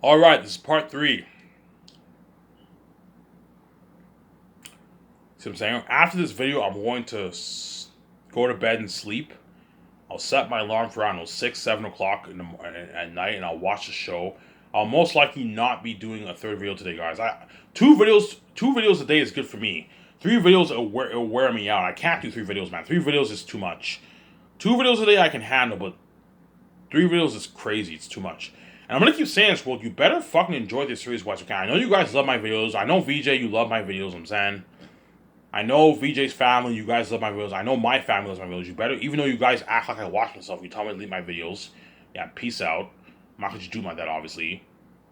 Alright, this is part 3. See what I'm saying? After this video, I'm going to go to bed and sleep. I'll set my alarm for around 6, 7 o'clock at night, and I'll watch the show. I'll most likely not be doing a third video today, guys. Two videos a day is good for me. 3 videos it'll wear me out. I can't do 3 videos, man. 3 videos is too much. 2 videos a day I can handle, but 3 videos is crazy. It's too much. And I'm gonna keep saying this, well, you better fucking enjoy this series while you can. I know you guys love my videos. I know VJ, you love my videos. I'm saying. I know VJ's family, you guys love my videos. I know my family loves my videos. You better, even though you guys act like I watch myself, you tell me to delete my videos. Yeah, peace out. I'm not gonna just do like that, obviously.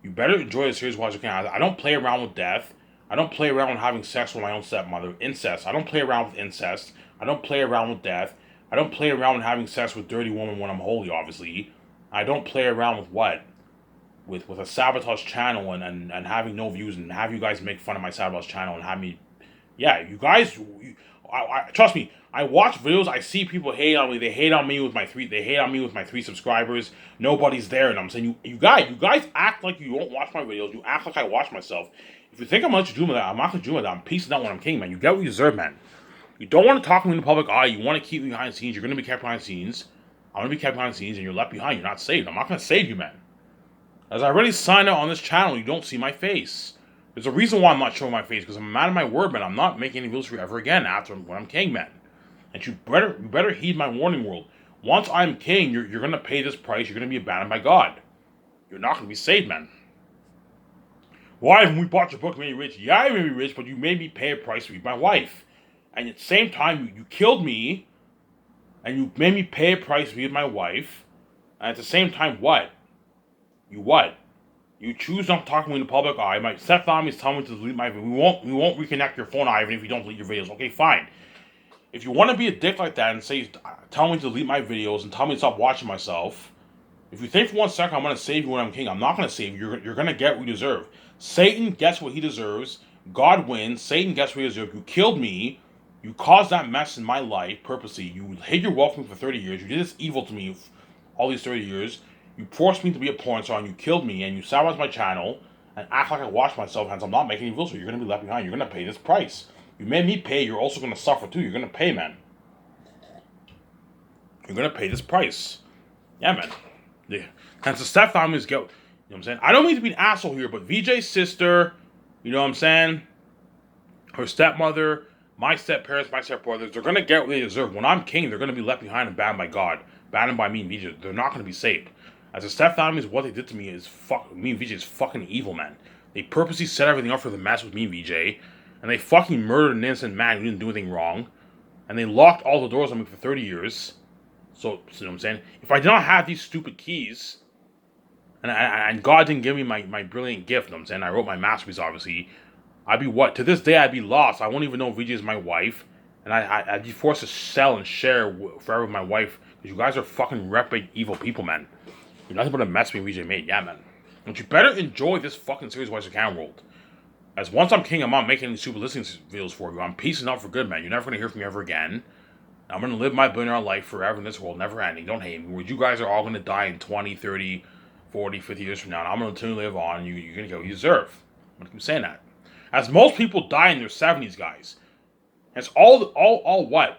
You better enjoy the series while you can. I don't play around with death. I don't play around with having sex with my own stepmother. Incest. I don't play around with incest. I don't play around with death. I don't play around with having sex with dirty woman when I'm holy, obviously. I don't play around with what? With a sabotage channel and having no views and have you guys make fun of my sabotage channel and have me. Yeah, you guys, trust me. I watch videos. I see people hate on me. They hate on me with my 3. They hate on me with my 3 subscribers. Nobody's there, and I'm saying you guys act like you don't watch my videos. You act like I watch myself. If you think I'm gonna do that, I'm not gonna do that. I'm peacing out when I'm king, man. You get what you deserve, man. You don't want to talk to me in the public eye. You want to keep me behind the scenes. You're gonna be kept behind the scenes. I'm gonna be kept behind the scenes, and you're left behind. You're not saved. I'm not gonna save you, man. As I already signed out on this channel, you don't see my face. There's a reason why I'm not showing my face, because I'm a man of my word, man. I'm not making any videos for you ever again after when I'm king, man. And you better heed my warning, world. Once I'm king, you're gonna pay this price. You're gonna be abandoned by God. You're not gonna be saved, man. Why, when we bought your book, made you rich? Yeah, I made me rich, but you made me pay a price to be my wife. And at the same time, you killed me, and you made me pay a price to be my wife. And at the same time, what? You what? You choose not to talk to me in the public eye. My stepfamily is telling me to delete my video. We won't reconnect your phone, Ivan, if you don't delete your videos. Okay, fine. If you want to be a dick like that and say, tell me to delete my videos and tell me to stop watching myself, if you think for 1 second I'm going to save you when I'm king, I'm not going to save you. You're going to get what you deserve. Satan gets what he deserves. God wins. Satan gets what he deserves. You killed me. You caused that mess in my life purposely. You hid your wealth from me for 30 years. You did this evil to me all these 30 years. You forced me to be a porn star and you killed me and you sabotaged my channel and act like I watched myself, hence I'm not making any videos, so you're going to be left behind. You're going to pay this price. You made me pay, you're also going to suffer too. You're going to pay, man. You're going to pay this price. Yeah, man. Yeah. Hence the stepfamily's guilt. You know what I'm saying? I don't mean to be an asshole here, but VJ's sister, you know what I'm saying? Her stepmother, my step-parents, my step-brothers, they're going to get what they deserve. When I'm king, they're going to be left behind and banned by God. Banned by me and VJ. They're not going to be saved. As a stepfamily, is what they did to me is me and VJ is fucking evil, man. They purposely set everything up for the mess with me and VJ, and they fucking murdered an innocent man who didn't do anything wrong, and they locked all the doors on me for 30 years. So you know what I'm saying? If I did not have these stupid keys, and God didn't give me my brilliant gift, you know what I'm saying? I wrote my masterpiece, obviously. I'd be what? To this day, I'd be lost. I won't even know VJ is my wife, and I'd be forced to sell and share forever with my wife, because you guys are fucking reprobate evil people, man. You're nothing but a mess me VJ made, yeah, man. But you better enjoy this fucking series while you can, world. As once I'm king, I'm not making any super listening videos for you. I'm peacing out for good, man. You're never gonna hear from me ever again. I'm gonna live my billionaire life forever in this world, never ending. Don't hate me. You guys are all gonna die in 20, 30, 40, 50 years from now, and I'm gonna continue to live on, and you're gonna get what you deserve. I'm gonna keep saying that. As most people die in their 70s, guys. That's all what?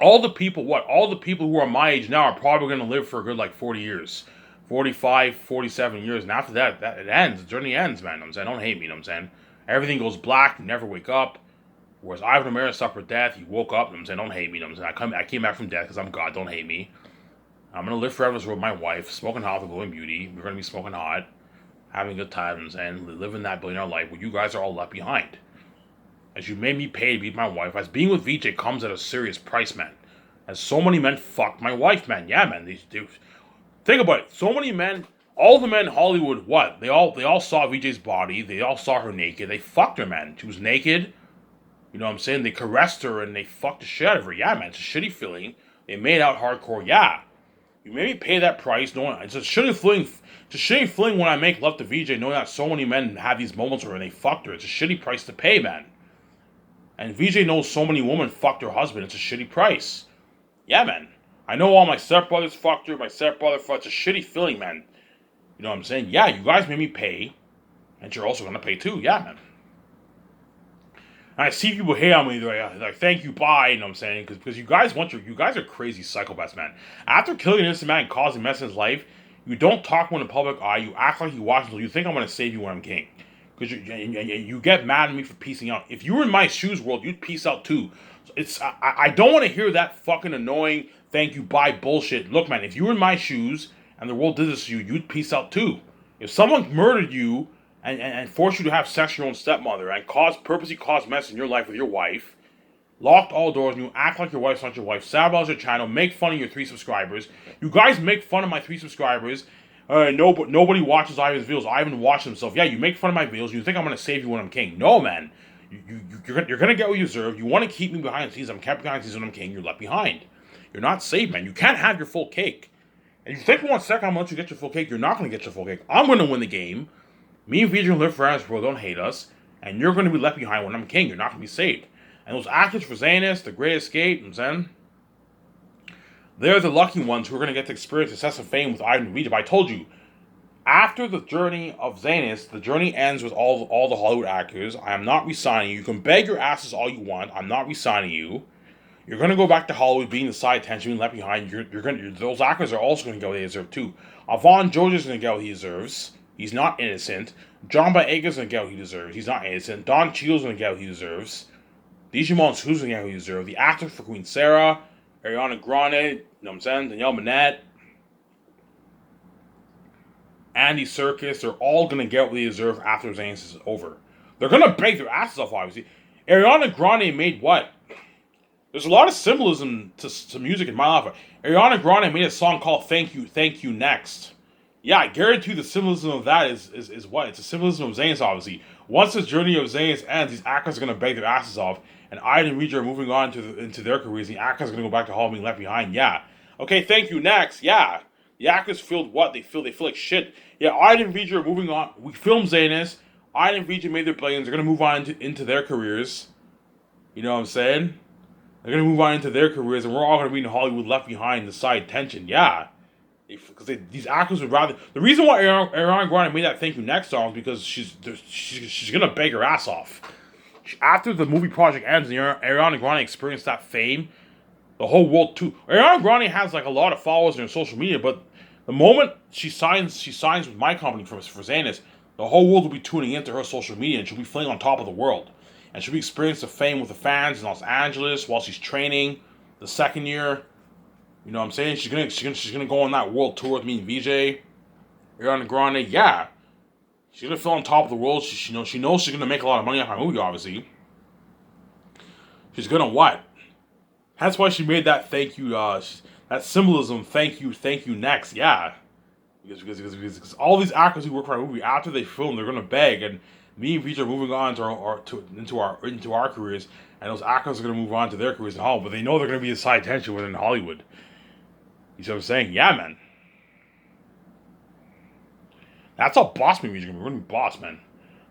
All the people who are my age now are probably going to live for a good, 40 years. 45, 47 years. And after that, it ends. The journey ends, man. You know what I'm saying? Don't hate me, you know what I'm saying? Everything goes black. You never wake up. Whereas Ivan Ramirez suffered death. He woke up. You know what I'm saying? Don't hate me, you know what I'm saying? I came back from death because I'm God. Don't hate me. I'm going to live forever with my wife. Smoking hot with glowing beauty. We're going to be smoking hot. Having a good time, you know what I'm saying? Living that billionaire life where you guys are all left behind. As you made me pay to be my wife, as being with VJ comes at a serious price, man. As so many men fucked my wife, man. Yeah, man. They think about it. So many men, all the men in Hollywood, what? They all saw VJ's body. They all saw her naked. They fucked her, man. She was naked. You know what I'm saying? They caressed her and they fucked the shit out of her. Yeah, man. It's a shitty feeling. They made out hardcore. Yeah. You made me pay that price. It's a shitty feeling. It's a shitty feeling when I make love to VJ, knowing that so many men have these moments where they fucked her. It's a shitty price to pay, man. And VJ knows so many women fucked her husband. It's a shitty price. Yeah, man. I know all my stepbrothers fucked her. My stepbrother fucked. It's a shitty feeling, man. You know what I'm saying? Yeah, you guys made me pay, and you're also gonna pay too. Yeah, man. And I see people hate on me, they're like, thank you, bye. You know what I'm saying? Because you guys are crazy psychopaths, man. After killing an innocent man and causing mess in his life, you don't talk when in the public eye. You act like you watch until you think I'm gonna save you when I'm king. Because you get mad at me for piecing out. If you were in my shoes, world, you'd piece out too. So I don't want to hear that fucking annoying thank you, bye bullshit. Look, man, if you were in my shoes and the world did this to you, you'd piece out too. If someone murdered you and forced you to have sex with your own stepmother and purposely caused mess in your life with your wife, locked all doors, and you act like your wife's not your wife, sabotage your channel, make fun of your 3 subscribers. You guys make fun of my 3 subscribers. Nobody watches Ivan's videos. Ivan watches himself. Yeah, you make fun of my videos. You think I'm going to save you when I'm king. No, man. You're going to get what you deserve. You want to keep me behind the scenes. I'm kept behind the scenes when I'm king. You're left behind. You're not saved, man. You can't have your full cake. And if you think for 1 second I'm going to let you get your full cake, you're not going to get your full cake. I'm going to win the game. Me and VJ will live forever, bro. Don't hate us. And you're going to be left behind when I'm king. You're not going to be saved. And those actors for Zanus, The Great Escape, and Zen, they're the lucky ones who are going to get to experience success and fame with Ivan and VJ. But I told you, after the journey of Zanus, the journey ends with all the Hollywood actors. I am not resigning you. You can beg your asses all you want. I'm not resigning you. You're going to go back to Hollywood being the side attention, being left behind. Those actors are also going to get what they deserve too. Avon George is going to get what he deserves. He's not innocent. John Boyega's going to get what he deserves. He's not innocent. Don Cheadle's going to get what he deserves. DJ Monsoon's going to get what he deserves. The actors for Queen Sarah, Ariana Grande, you know what I'm saying, Danielle Minette, Andy Serkis, they're all going to get what they deserve after Zanus is over. They're going to beg their asses off, obviously. Ariana Grande made what? There's a lot of symbolism to music in my life. Ariana Grande made a song called Thank You Next. Yeah, I guarantee the symbolism of that is what? It's a symbolism of Zanus, obviously. Once this journey of Zanus ends, these actors are going to beg their asses off, and Ida and Regia are moving on into their careers. The actors are going to go back to Hollywood being left behind. Yeah. Okay, Thank You Next. Yeah. The actors feel what? They feel like shit. Yeah, Ida and Regia are moving on. We filmed Zanus. Ida and Regia made their billions. They're going to move on into their careers. You know what I'm saying? They're going to move on into their careers, and we're all going to be in Hollywood left behind, the side tension. Yeah. Because these actors would rather... The reason why Ariana Grande made that Thank You Next song is because she's going to beg her ass off. After the movie project ends and Ariana Grande experienced that fame, the whole world too... Ariana Grande has like a lot of followers on social media, but the moment she signs with my company for Zanus, the whole world will be tuning into her social media, and she'll be feeling on top of the world. And she'll be experiencing the fame with the fans in Los Angeles while she's training the second year. You know what I'm saying? She's gonna go on that world tour with me and VJ. Ariana Grande, yeah. She's gonna feel on top of the world. She knows she's gonna make a lot of money off my movie, obviously. She's gonna what? That's why she made that thank you, that symbolism, thank you next, yeah. Because all these actors who work for our movie, after they film, they're gonna beg, and me and VJ are moving on into our careers, and those actors are gonna move on to their careers in Hollywood, but they know they're gonna be a side tension within Hollywood. You see what I'm saying? Yeah, man. That's how boss movie is gonna be. We're gonna be boss, man.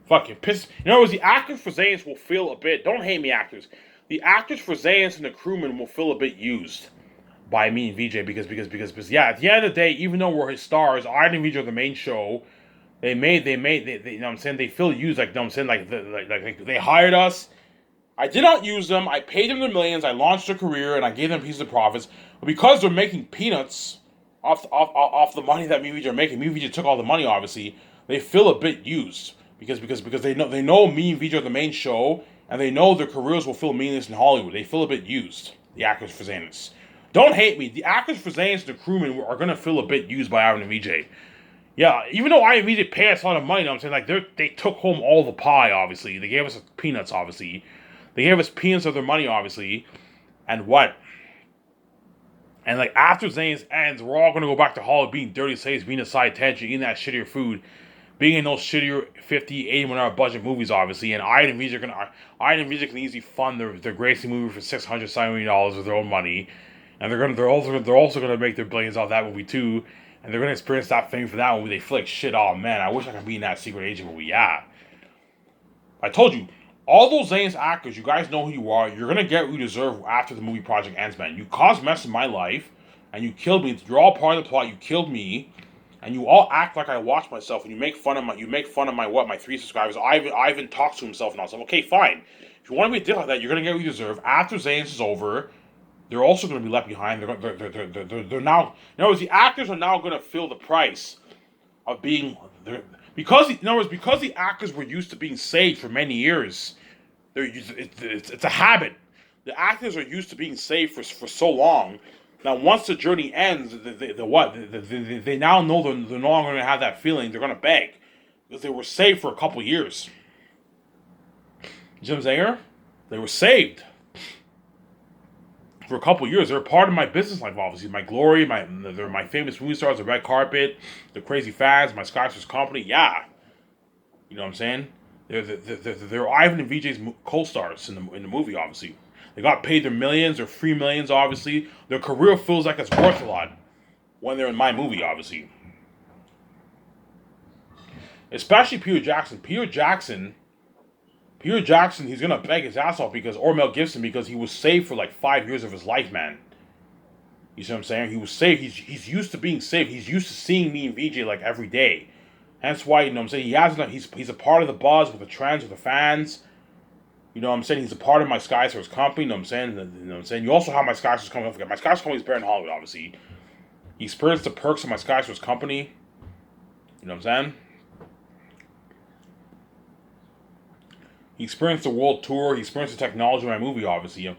Fucking piss. In other words, the actors for Zanus will feel a bit. Don't hate me, actors. The actors for Zanus and the crewmen will feel a bit used by me and VJ because yeah. At the end of the day, even though we're his stars, I and VJ are the main show. They you know what I'm saying, they feel used, like, you know what I'm saying, like they hired us. I did not use them. I paid them the millions. I launched their career, and I gave them pieces of profits. But because they're making peanuts off the money that me and VJ are making, me and VJ took all the money, obviously, they feel a bit used. Because they know me and VJ are the main show, and they know their careers will feel meaningless in Hollywood. They feel a bit used, the actors for Zanus. Don't hate me. The actors for Zanus and the crewmen are going to feel a bit used by Ivan and VJ. Yeah, even though I and VJ pay us a lot of money, you know what I'm saying, like, they took home all the pie, obviously. They gave us peanuts, obviously. They gave us peanuts of their money, obviously. And what? And, like, after Zanus ends, we're all going to go back to Hollywood being dirty slaves, being a side tension, eating that shittier food, being in those shittier 50, 81 budget movies, obviously. And I and VJ can easily fund their Gracie movie for $670 million with their own money. And they're also going to make their billions off that movie, too. And they're going to experience that fame for that movie. They flick shit. Oh, man, I wish I could be in that Secret Agent movie. Yeah. I told you. All those Zanus actors, you guys know who you are. You're going to get what you deserve after the movie project ends, man. You caused mess in my life, and you killed me. You're all part of the plot. You killed me. and you all act like I watch myself, and you make fun of my 3 subscribers. Ivan talks to himself and all stuff. Okay, fine. If you want to be a dick like that, you're gonna get what you deserve. After Zane's is over, they're also gonna be left behind. They're now. In other words, the actors are now gonna feel the price of being in other words, because the actors were used to being saved for many years. It's a habit. The actors are used to being saved for so long. Now, once the journey ends, they now know they're no longer going to have that feeling. They're going to beg because they were saved for a couple years. Jim Zanger, they were saved for a couple years. They're part of my business life, obviously. My glory, they're my famous movie stars, the red carpet, the crazy fads, my Skyscraper's company. Yeah, you know what I'm saying? They're Ivan and VJ's co-stars in the movie, obviously. They got paid their millions or free millions, obviously. Their career feels like it's worth a lot when they're in my movie, obviously. Especially Peter Jackson. Peter Jackson, he's going to beg his ass off or Mel Gibson, because he was saved for like 5 years of his life, man. You see what I'm saying? He was saved. He's used to being saved. He's used to seeing me and VJ like every day. Hence why, you know what I'm saying, he's a part of the buzz with the trends, with the fans. You know what I'm saying? He's a part of my Skyscraper's company, you know what I'm saying? You know what I'm saying? You also have my Skyscraper's company. Don't forget, my Skyscraper's company is better in Hollywood, obviously. He experienced the perks of my Skyscraper's company. You know what I'm saying? He experienced the world tour. He experienced the technology of my movie, obviously.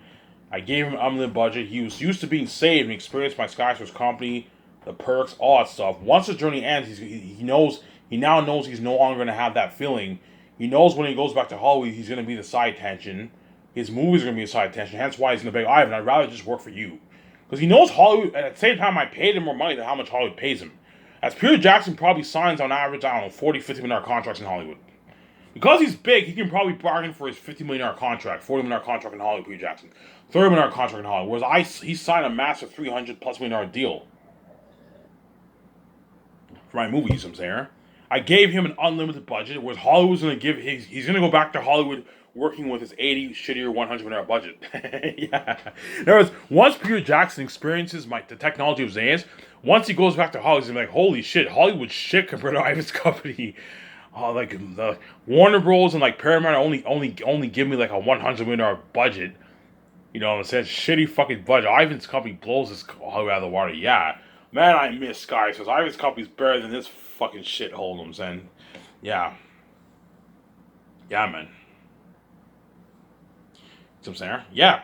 I gave him an unlimited budget. He was used to being saved, and he experienced my Skyscraper's company, the perks, all that stuff. Once the journey ends, he now knows he's no longer going to have that feeling. He knows when he goes back to Hollywood, he's going to be the side tension. His movie's going to be a side tension. Hence why he's going to beg Ivan, I'd rather just work for you. Because he knows Hollywood, and at the same time, I paid him more money than how much Hollywood pays him. As Peter Jackson probably signs on average, I don't know, $40, $50 million contracts in Hollywood. Because he's big, he can probably bargain for his $50 million contract, $40 million contract in Hollywood, Peter Jackson. $30 million contract in Hollywood. Whereas he signed a massive $300+ million deal for my movie, you know what I'm saying? I gave him an unlimited budget, whereas Hollywood's going to he's going to go back to Hollywood working with his 80 shittier $100 million budget. Yeah. In other words, once Peter Jackson experiences the technology of Zane's, once he goes back to Hollywood, he's going to be like, holy shit, Hollywood shit compared to Ivan's company. Like the Warner Bros. And like Paramount only give me like a $100 million budget. You know what I'm saying? Shitty fucking budget. Ivan's company blows this Hollywood out of the water. Yeah. Man, I miss Sky, because Ivan's company's better than this fucking shithole, I'm saying. Yeah. Yeah, man. See what I'm saying? Yeah.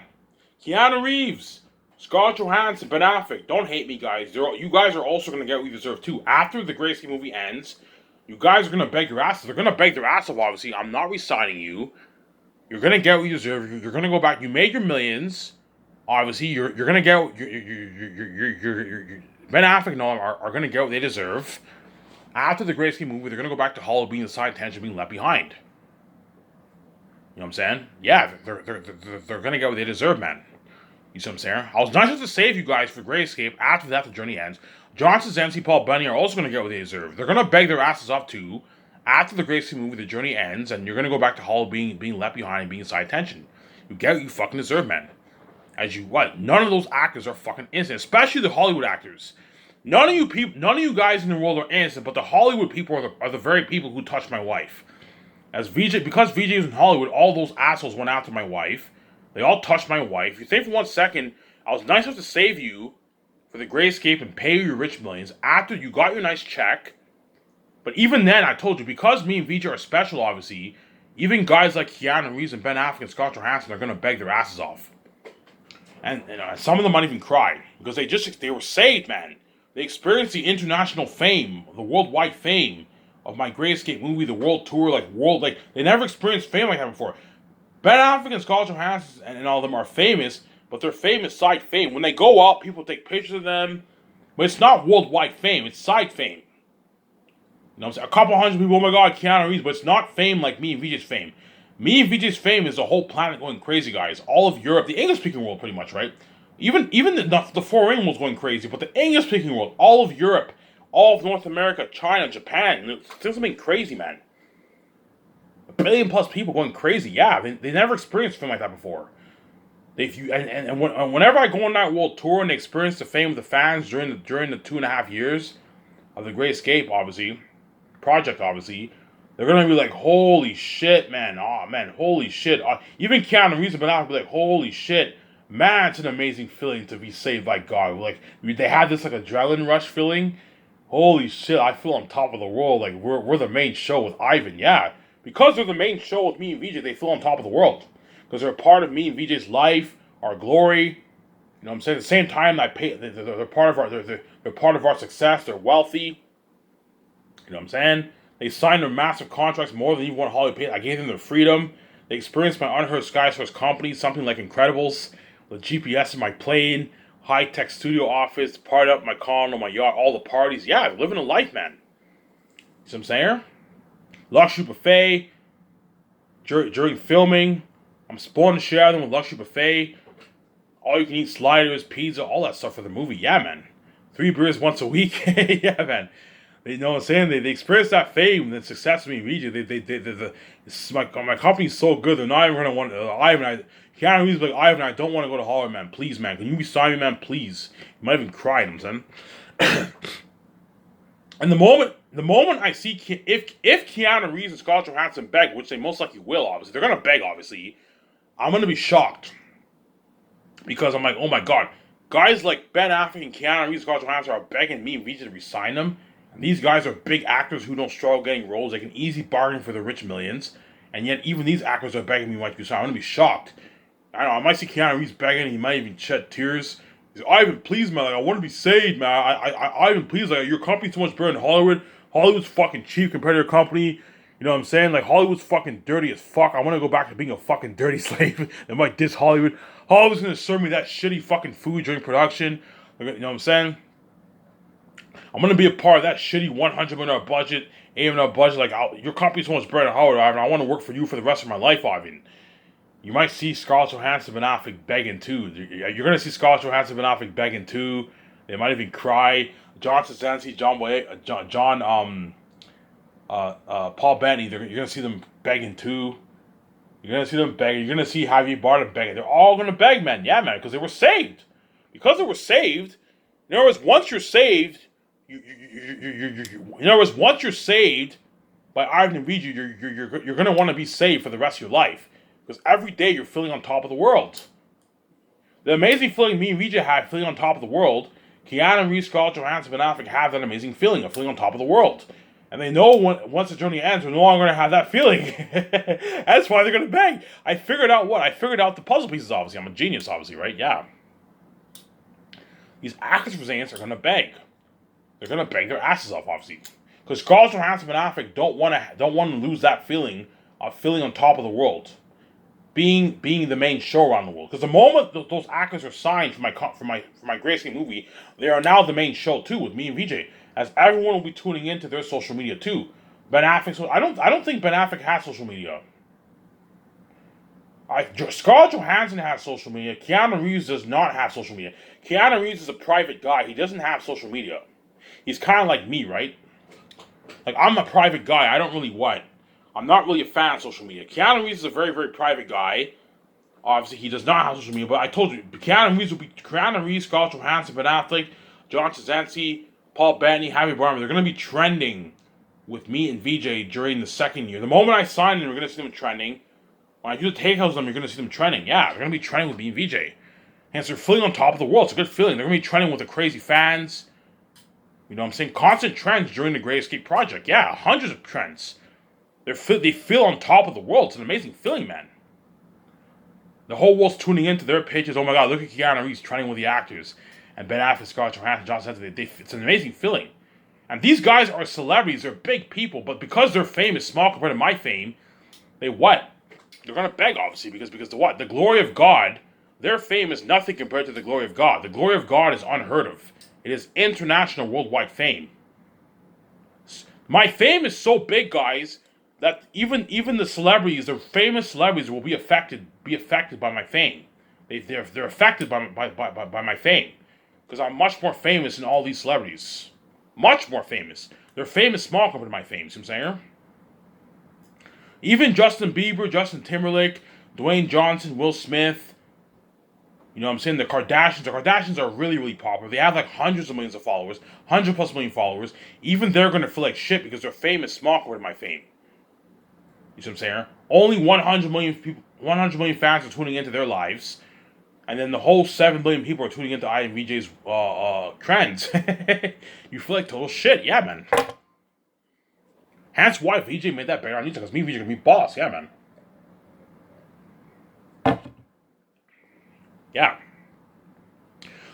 Keanu Reeves, Scarlett Johansson, Ben Affleck. Don't hate me, guys. You guys are also going to get what you deserve, too. After the Grayscale movie ends, you guys are going to beg your asses. They're going to beg their ass off, obviously. I'm not re-signing you. You're going to get what you deserve. You're going to go back. You made your millions. Obviously, you're going to get... Ben Affleck and all are going to get what they deserve. After the Grayscale movie, they're going to go back to Hollywood being the side tension, being left behind. You know what I'm saying? Yeah, they're going to get what they deserve, man. You see what I'm saying? I was nice enough to save you guys for Grayscape. After that, the journey ends. Johnson's MC Paul Bunny are also going to get what they deserve. They're going to beg their asses up too. After the Grayscale movie, the journey ends, and you're going to go back to Hollywood being left behind and being side tension. You get what you fucking deserve, man. None of those actors are fucking innocent, especially the Hollywood actors. None of you guys in the world are innocent, but the Hollywood people are the very people who touched my wife. Because VJ was in Hollywood, all those assholes went after my wife. They all touched my wife. You think for 1 second, I was nice enough to save you for the Grayscape and pay you your rich millions after you got your nice check. But even then, I told you, because me and VJ are special, obviously, even guys like Keanu Reeves and Ben Affleck and Scarlett Johansson are going to beg their asses off. And some of them might even cry, because they were saved, man. They experienced the international fame, the worldwide fame of my Grayscape movie, the world tour, they never experienced fame like that before. Ben Affleck and Scarlett Johansson and all of them are famous, but they're famous side fame. When they go out, people take pictures of them, but it's not worldwide fame, it's side fame. You know what I'm saying? A couple hundred people, oh my god, Keanu Reeves, but it's not fame like me and VJ's fame. Me and VJ's fame is the whole planet going crazy, guys. All of Europe, the English-speaking world, pretty much, right? Even the foreign world's going crazy, but the English-speaking world, all of Europe, all of North America, China, Japan, it's something crazy, man. 1 billion+ people going crazy. Yeah, they never experienced fame like that before. Whenever I go on that world tour and experience the fame of the fans during the 2.5 years of the Great Escape, obviously, project, obviously, they're gonna be like, holy shit, man, oh man, holy shit. Even Keanu Reeves and Ben Affleck be like, holy shit, man, it's an amazing feeling to be saved by God. Like they had this like adrenaline rush feeling. Holy shit, I feel on top of the world. Like we're the main show with Ivan, yeah. Because they're the main show with me and VJ, they feel on top of the world. Because they're a part of me and VJ's life, our glory. You know what I'm saying? At the same time, they're part of our they're part of our success. They're wealthy. You know what I'm saying? They signed their massive contracts more than even what Hollywood paid. I gave them their freedom. They experienced my unheard SkySource company, something like Incredibles, with GPS in my plane, high-tech studio office, part up my condo, my yacht, all the parties. Yeah, living a life, man. You see what I'm saying? Luxury buffet. During filming, I'm spoiling the shit out of them with luxury buffet. All you can eat sliders, pizza, all that stuff for the movie. Yeah, man. 3 beers once a week. Yeah, man. You know what I'm saying? They experienced that fame and success with me immediately. My company's so good, they're not even going to want Keanu Reeves like, Ivan, I don't want to go to Hollywood, man. Please, man. Can you sign me, man? Please. You might even cry, you know what I'm saying? And the moment I see, if Keanu Reeves and Scarlett Johansson beg, which they most likely will, obviously, they're going to beg, obviously, I'm going to be shocked. Because I'm like, oh my god. Guys like Ben Affleck and Keanu Reeves and Scarlett Johansson are begging me and VJ to resign them. And these guys are big actors who don't struggle getting roles. They can easily bargain for the rich millions. And yet even these actors are begging me like to resign. I'm going to be shocked. I don't know, I might see Keanu Reeves begging. He might even shed tears. He's like, Ivan, please, man. Like, I want to be saved, man. Ivan, please. Like, your company's so much better than Hollywood. Hollywood's fucking cheap compared to your company. You know what I'm saying? Like, Hollywood's fucking dirty as fuck. I want to go back to being a fucking dirty slave. They might diss Hollywood. Hollywood's going to serve me that shitty fucking food during production. You know what I'm saying? I'm going to be a part of that shitty $100 million budget, $80 million budget. Like, your company's so much better than Hollywood, Ivan. I want to work for you for the rest of my life, Ivan. You might see Scarlett Johansson and Ben Affleck begging too. You're going to see Scarlett Johansson and Ben Affleck begging too. They might even cry. John Krasinski, Paul Bettany, you're going to see them begging too. You're going to see them begging. You're going to see Javier Bardem begging. They're all going to beg, man. Yeah, man, because they were saved. Because they were saved. In other words, once you're saved, in other words, once you're saved by Ivan and VJ, you're going to want to be saved for the rest of your life. Because every day you're feeling on top of the world. The amazing feeling me and VJ had feeling on top of the world, Keanu Reeves, Scarlett Johansson, Ben Affleck have that amazing feeling of feeling on top of the world. And they know once the journey ends, we're no longer going to have that feeling. That's why they're going to beg. I figured out what? I figured out the puzzle pieces, obviously. I'm a genius, obviously, right? Yeah. These actors for Zance are going to beg. They're going to beg their asses off, obviously. Because Scarlett Johansson and Ben Affleck don't want to lose that feeling of feeling on top of the world. Being the main show around the world. Because the moment those actors are signed for my Great Escape movie, they are now the main show too with me and VJ. As everyone will be tuning into their social media too. Ben Affleck. So I don't think Ben Affleck has social media. Scarlett Johansson has social media. Keanu Reeves does not have social media. Keanu Reeves is a private guy. He doesn't have social media. He's kind of like me, right? Like, I'm a private guy. I don't really what. I'm not really a fan of social media. Keanu Reeves is a very, very private guy. Obviously, he does not have social media. But I told you, Keanu Reeves, Scarlett Johansson, Ben Affleck, John Krasinski, Paul Bettany, Javier Bardem. They're going to be trending with me and VJ during the second year. The moment I sign them, we're going to see them trending. When I do the takeouts of them, you're going to see them trending. Yeah, they're going to be trending with me and VJ. And so they're feeling on top of the world. It's a good feeling. They're going to be trending with the crazy fans. You know what I'm saying? Constant trends during the Great Escape Project. Yeah, hundreds of trends. They feel on top of the world. It's an amazing feeling, man. The whole world's tuning into their pages. Oh my god, look at Keanu Reeves trending with the actors. And Ben Affleck, Scarlett Johansson, John Krasinski. It's an amazing feeling. And these guys are celebrities. They're big people. But because their fame is small compared to my fame, they what? They're going to beg, obviously. Because the what? The glory of God, their fame is nothing compared to the glory of God. The glory of God is unheard of. It is international, worldwide fame. My fame is so big, guys, that even the celebrities, the famous celebrities, will be affected by my fame. They're affected by my fame, because I'm much more famous than all these celebrities. Much more famous. Their fame is small compared to my fame. See what I'm saying? Even Justin Bieber, Justin Timberlake, Dwayne Johnson, Will Smith, You know what I'm saying? The Kardashians are really, really popular. They have like hundreds of millions of followers, 100+ million followers. Even they're gonna feel like shit because their fame is small compared to my fame. You see what I'm saying? Only 100 million people, 100 million fans are tuning into their lives, and then the whole 7 billion people are tuning into IMVJ's trends. You feel like total shit, yeah, man. Hence why VJ made that better on YouTube, because me and VJ gonna be boss, yeah, man. Yeah.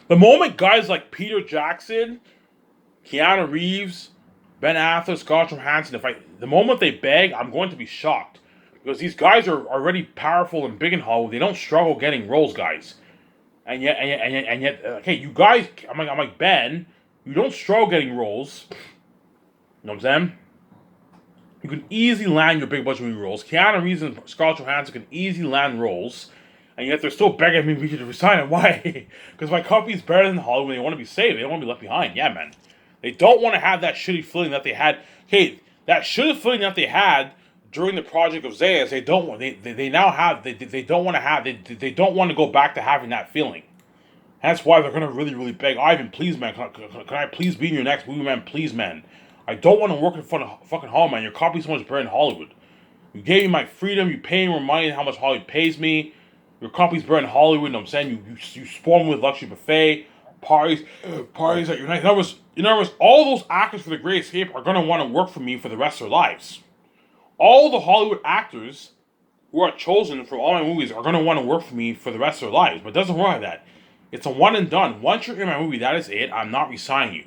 The moment guys like Peter Jackson, Keanu Reeves, Ben Affleck, Scarlett Johansson, the moment they beg, I'm going to be shocked. Because these guys are already powerful and big in Hollywood. They don't struggle getting roles, guys. And yet, okay, you guys, I'm like, Ben, you don't struggle getting roles. You know what I'm saying? You can easily land your big budget movie roles. Keanu Reeves and Scarlett Johansson can easily land roles. And yet they're still begging me to resign. And why? Because my company's better than Hollywood. They want to be saved. They don't want to be left behind. Yeah, man. They don't want to have that shitty feeling that they had. Hey, that shitty feeling that they had during the project of Zayas. They don't want. They now have. They don't want to have. They don't want to go back to having that feeling. That's why they're gonna really, really beg Ivan. Please, man. Can I please be in your next movie, man? Please, man. I don't want to work in front of fucking Hollywood, man. Your company's so much better in Hollywood. You gave me my freedom. You pay me more money than how much Hollywood pays me. Your company's better in Hollywood. You know what I'm saying? You spoil me with luxury buffet, parties at your night. In other words, all those actors for The Great Escape are going to want to work for me for the rest of their lives. All the Hollywood actors who are chosen for all my movies are going to want to work for me for the rest of their lives. But it doesn't work like that. It's a one and done. Once you're in my movie, that is it. I'm not resigning you.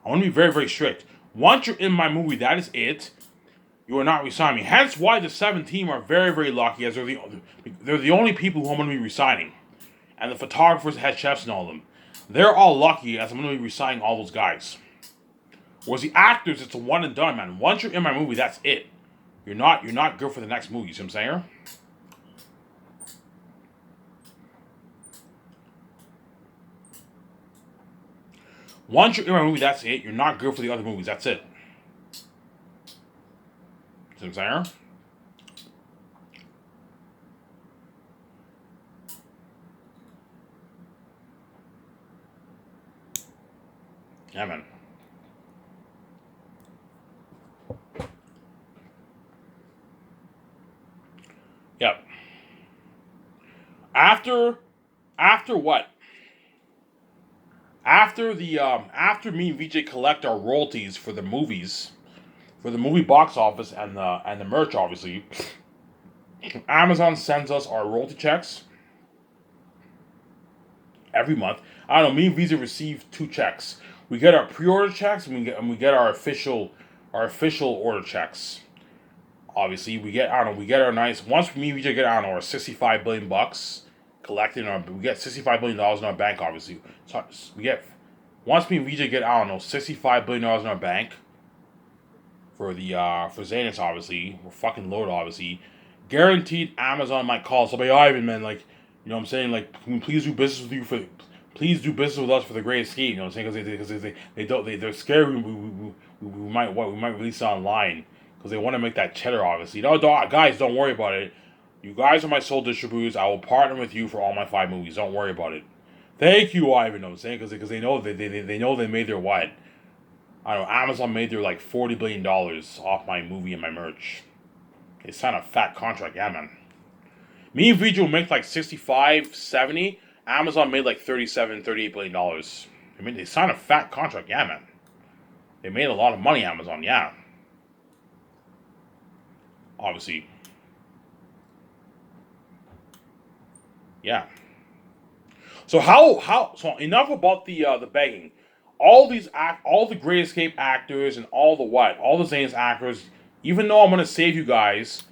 I want to be very, very strict. Once you're in my movie, that is it. You are not resigning me. Hence why the 7 team are very, very lucky, as they're the only people who I'm going to be resigning. And the photographers, head chefs, and all of them. They're all lucky, as I'm going to be resigning all those guys. Whereas the actors, it's a one and done, man. Once you're in my movie, that's it. You're not good for the next movie. You see what I'm saying? Once you're in my movie, that's it. You're not good for the other movies. That's it. See what I'm saying? Yeah, man. Yep. After what? After me and VJ collect our royalties for the movies, for the movie box office and the merch, obviously, Amazon sends us our royalty checks every month. I don't know. Me and VJ receive 2 checks. We get our pre-order checks and we get our official order checks. Obviously, we get our nice, once me and VJ get our 65 billion bucks collected we get $65 billion in our bank. Obviously, so we get, once me and VJ get $65 billion in our bank for the for Zanus. Obviously, we're fucking loaded. Obviously, guaranteed Amazon might call us. I'll be Ivan, man. Like, you know what I'm saying? Like, can we please do business with you please do business with us for The Great Escape. You know what I'm saying? Because they're scared we might release it online. Because they want to make that cheddar, obviously. No, guys, don't worry about it. You guys are my sole distributors. I will partner with you for all my 5 movies. Don't worry about it. Thank you, Ivan. You know what I'm saying? Because they know they know they made their what? I don't know. Amazon made their like $40 billion off my movie and my merch. They signed a fat contract, yeah, man. Me and VJ will make like 65, 70. Amazon made like 37, $38 billion. I mean, they signed a fat contract, yeah, man. They made a lot of money, Amazon, yeah. Obviously. Yeah. So so enough about the begging. All the Great Escape actors and all the Zane's actors, even though I'm gonna save you guys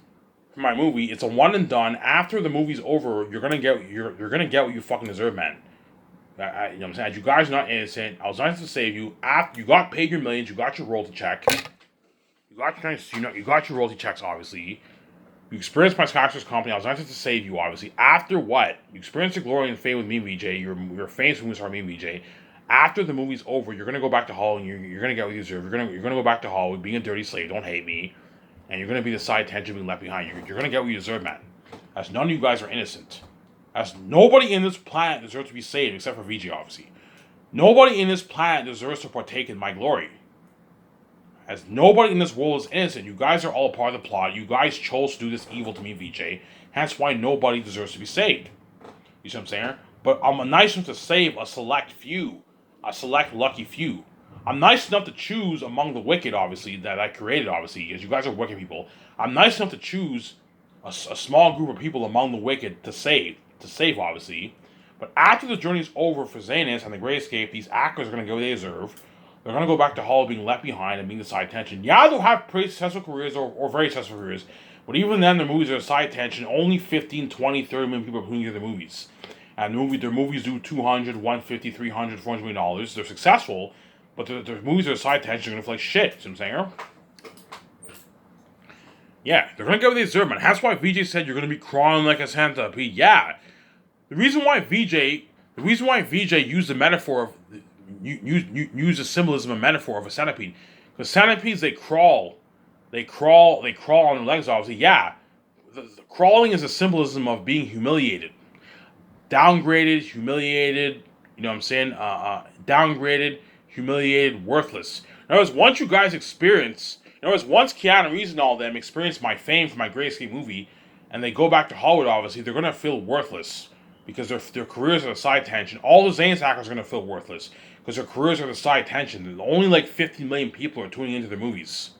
for my movie, it's a one and done. After the movie's over, you're gonna get what you fucking deserve, man. You know what I'm saying? You guys are not innocent. I was nice to save you. After you got paid your millions, you got your royalty check. You got your royalty checks, obviously. You experienced my Scotchers company. I was nice to save you, obviously. After what? You experienced the glory and fame with me, VJ. You're famous for movies, me, VJ. After the movie's over, you're gonna go back to Hollywood. You're gonna get what you deserve. You're gonna go back to Hollywood, being a dirty slave. Don't hate me, and you're gonna be the side tension being left behind. You're gonna get what you deserve, man. As none of you guys are innocent. As nobody in this planet deserves to be saved except for VJ, obviously. Nobody in this planet deserves to partake in my glory. As nobody in this world is innocent. You guys are all part of the plot. You guys chose to do this evil to me, VJ. Hence why nobody deserves to be saved. You see what I'm saying? But I'm nice enough to save a select few. A select lucky few. I'm nice enough to choose among the wicked, obviously, that I created, obviously, because you guys are wicked people. I'm nice enough to choose a small group of people among the wicked to save, obviously. But after the journey's over for Zanus and the Great Escape, these actors are going to get what they deserve. They're going to go back to Hollywood being left behind and being the side attention. Yeah, they'll have pretty successful careers or very successful careers. But even then, their movies are a side attention. Only 15, 20, 30 million people are tuning into their movies. And their movies do 200, 150, 300, 400 million dollars. They're successful, but their movies are a side attention. They're going to feel like shit. You know what I'm saying? Yeah, they're going to get what they deserve, man. That's why VJ said you're going to be crawling like a centipede. Yeah. The reason why VJ used the metaphor of use the symbolism and metaphor of a centipede, because centipedes they crawl on their legs. Obviously, yeah, the crawling is a symbolism of being humiliated, downgraded, humiliated. You know what I'm saying? Downgraded, humiliated, worthless. In other words, once Keanu Reeves and all them experience my fame for my Great Escape movie, and they go back to Hollywood, obviously they're gonna feel worthless. Because their careers are the side tension. All the Zanus actors are going to feel worthless. Because their careers are the side tension. Only like 50 million people are tuning into their movies.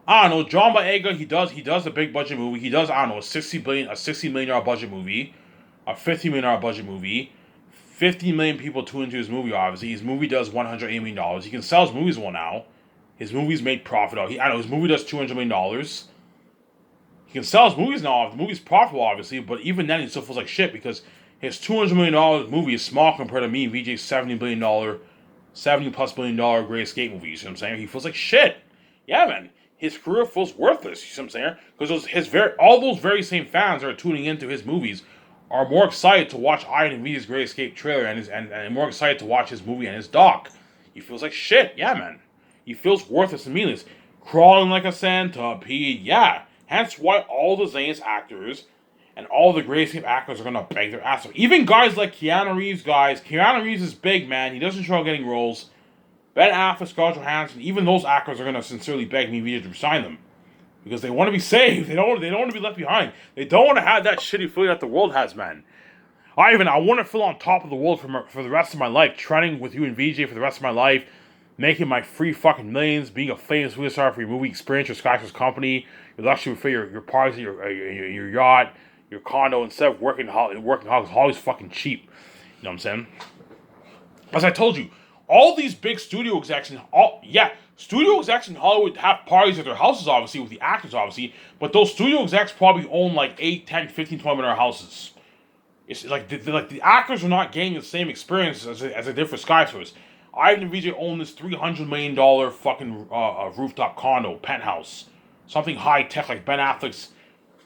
I don't know, John Boyega, he does a big budget movie. He does, a $60 million budget movie. A $50 million budget movie. 50 million people tune into his movie, obviously. His movie does $180 million. He can sell his movies well now. His movies made profit. His movie does $200 million. He can sell his movies now. The movie's profitable, obviously, but even then, he still feels like shit because his $200 million movie is small compared to me, VJ's $70 plus billion Great Escape movie. You see what I'm saying? He feels like shit. Yeah, man. His career feels worthless. You see what I'm saying? Because all those very same fans that are tuning into his movies are more excited to watch Iron and VJ's Great Escape trailer and more excited to watch his movie and his doc. He feels like shit. Yeah, man. He feels worthless and meaningless. Crawling like a centipede. Yeah. Hence why all the Zanus actors and all the Great Escape actors are going to beg their ass off. Even guys like Keanu Reeves, Keanu Reeves is big, man. He doesn't show getting roles. Ben Affleck, Scarlett Johansson, even those actors are going to sincerely beg me to resign them. Because they want to be saved. They don't want to be left behind. They don't want to have that shitty feeling that the world has, man. I want to feel on top of the world for the rest of my life. Trending with you and VJ for the rest of my life. Making my free fucking millions. Being a famous movie star for your movie experience, your Skyforce company. Your luxury for your parties, your yacht, your condo, instead of working Hollywood's fucking cheap. You know what I'm saying? As I told you, all these big studio execs in Hollywood have parties at their houses, obviously, with the actors, obviously, but those studio execs probably own like 8, 10, 15, 20 million houses. It's like the actors are not getting the same experience as they did for Skyforce. Ivan and VJ own this $300 million fucking rooftop condo, penthouse. Something high tech like Ben Affleck's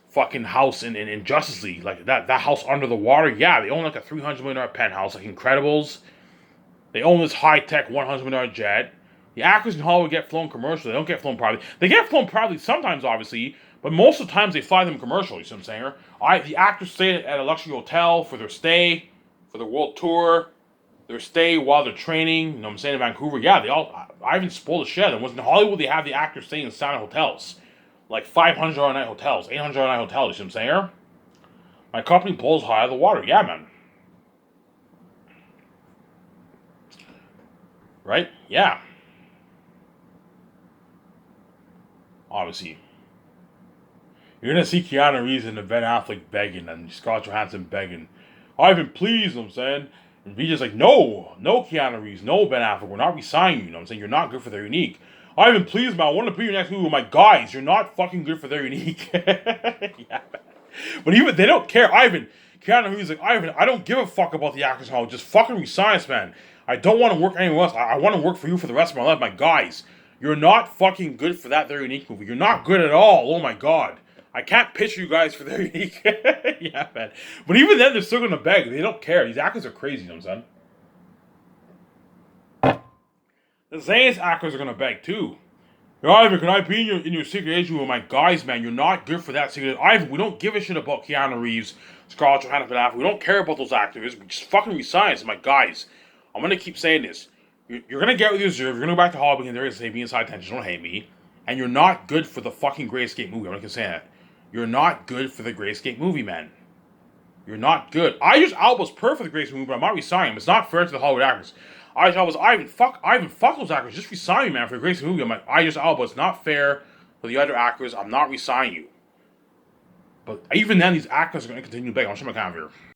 fucking house in Justice League. Like that house under the water. Yeah, they own like a $300 million penthouse, like Incredibles. They own this high tech $100 million jet. The actors in Hollywood get flown commercially. They don't get flown privately. They get flown privately sometimes, obviously, but most of the times they fly them commercially. You see what I'm saying? The actors stay at a luxury hotel for their stay, for their world tour. Their stay while they're training, you know what I'm saying, in Vancouver. Yeah, Ivan spoiled the shit. And in Hollywood, they have the actors staying in sound hotels. Like $500 a night hotels, $800 a night hotels, you know what I'm saying? My company pulls high out of the water. Yeah, man. Right? Yeah. Obviously. You're going to see Keanu Reeves and Ben Affleck begging and Scarlett Johansson begging. Ivan, please, you know what I'm saying? And VJ's like, no Keanu Reeves, no Ben Affleck, we're not resigning you, know what I'm saying? You're not good for their unique. Ivan, please, man, I want to be your next movie with my guys. You're not fucking good for their unique. Yeah. But even, they don't care. Keanu Reeves is like, Ivan, I don't give a fuck about the actors hall. Just fucking resign us, man. I don't want to work anywhere else. I want to work for you for the rest of my life, my guys. You're not fucking good for that Their Unique movie. You're not good at all. Oh my god. I can't picture you guys for Their Unique. Yeah, man. But even then, they're still going to beg. They don't care. These actors are crazy, you know what I'm saying? The Zanus actors are going to beg, too. Ivan, can I be in your secret agent with my guys, man? You're not good for that secret. Ivan, we don't give a shit about Keanu Reeves, Scarlett Johansson. We don't care about those actors. We just fucking resign as my guys. I'm gonna keep saying this. You're gonna get what you deserve. You're gonna go back to Hollywood and they're gonna say me inside tension. Don't hate me. And you're not good for the fucking Great Escape movie. I'm not gonna say that. You're not good for the Great Escape movie, man. You're not good. Idris Elba's perfect for the Great Escape movie, but I'm not resigning him. It's not fair to the Hollywood actors. Idris Elba's Ivan, fuck those actors. Just resign me, man, for the Great Escape movie. I'm like, Idris Elba, it's not fair for the other actors. I'm not resigning you. But even then, these actors are going to continue to beg. I'll show my camera here.